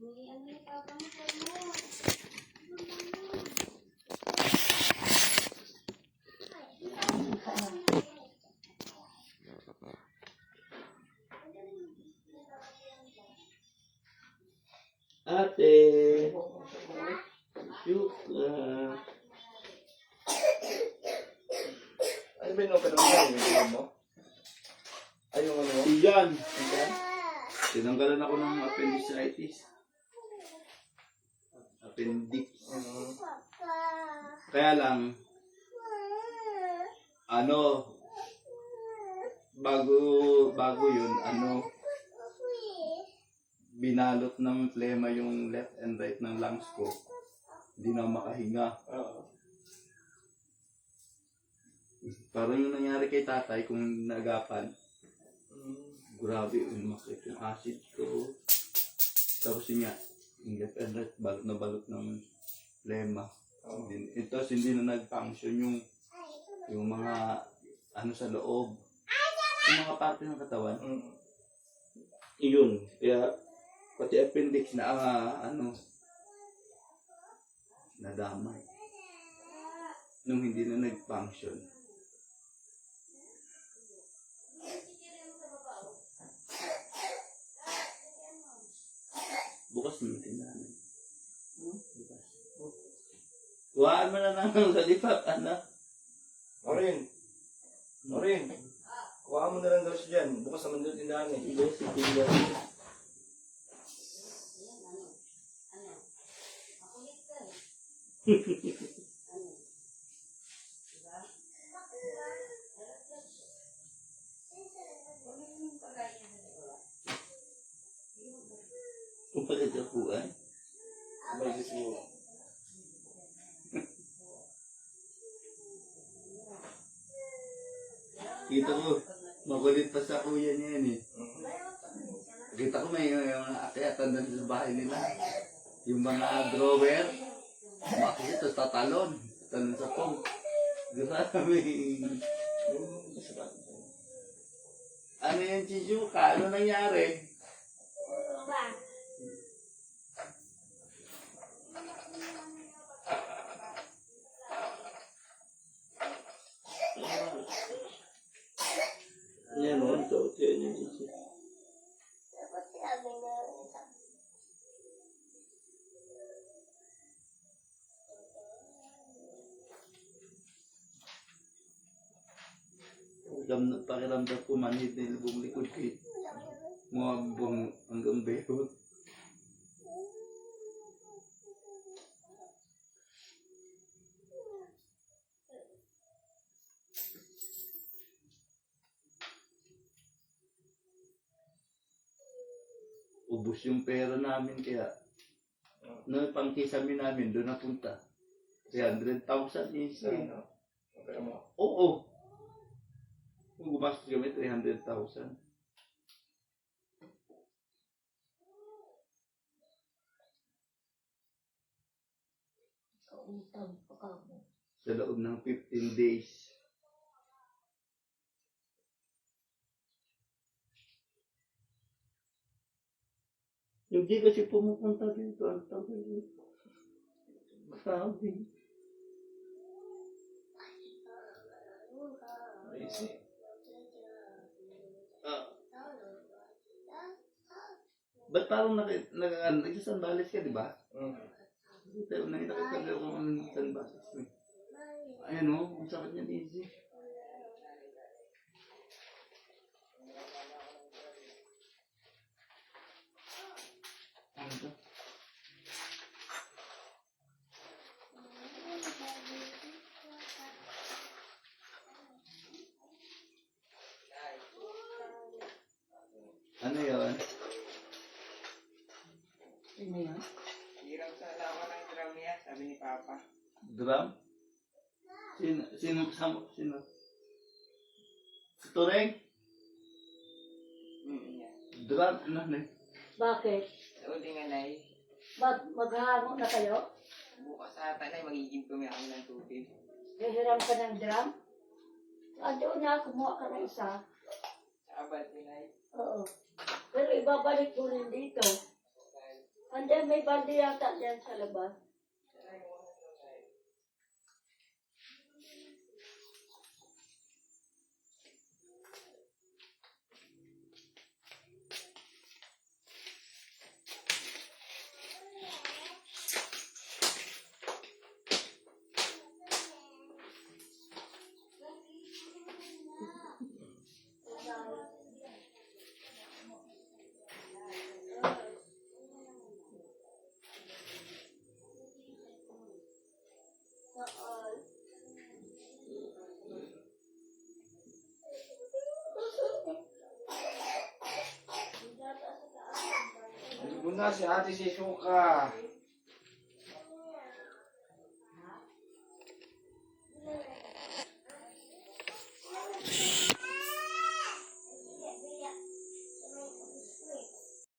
Ate, yuka. Ano ba yung opera mo yan? Yung mo? Ay, yung ano mo? Iyan. Tinanggalan ako ng appendicitis. Appendix. Kaya lang, bago yun, binalot ng plema yung left and right ng lungs ko. Hindi na makahinga. Parang yung nangyari kay tatay kung nagapan. Grabe, umakit yung acid ko. Tapos yun nga, yung left and right, balot na balot ng plema. Ito, hindi na nag-function yung mga sa loob. Yung mga parte ng katawan. Iyon, kaya pati appendix na nadamay. Nung hindi na nag-function. Bukas mo yung tindahan. Bukas. Kuhaan mo na lang sa lipat, anak. Orin. Kuha mo na lang daw siya dyan. Bukas naman doon tindahan eh. Iba si tindahan. Kung pagkakapuan. Bagay siguro. Kita ko, makulit pa sa kuya niya yan eh. Kita ko may akyatan doon sa bahay nila. Yung mga drawer, makikita, tapos tatalon. Tatalon sa pong. Grabe. Ano yan, Chichuka? Ano nangyari? Yan o, ito. Yan yung Chichuka. Pakiramdam ko manhid na ilubong likod kay mga buwang hanggang behot. Ubus yung pera namin kaya pangkisami namin doon napunta. 300,000 is Opera mo. Oo. Kung gumastos kami, 300,000. Sa loob ng 15 days. Hindi kasi pumupunta dito. Ang tawag dito. Sabi. Ba't parang nagsasanbalis ka, di ba? Nakita ko kagawa ko ng sanbalis. Ayan o, ang sakit niya easy. Ano ito? Ano yun? Ano yun? Hirap sa lawa ng drum niya, sabi ni Papa. Drum? Sino? Tureng? Yeah. Drum? Ano? Bakit? Sa uli nga na Maghango na kayo? bukas ata na magiging tumiyaw ng tubig. Hihiram ka ng drum? Doon na, kumuha ka ng isa. Sa abad ni Nay. Oo. Pero ibabalik mo rin dito. Ande may bandi yata dyan sa labas. Ano na si Ate Sisuka?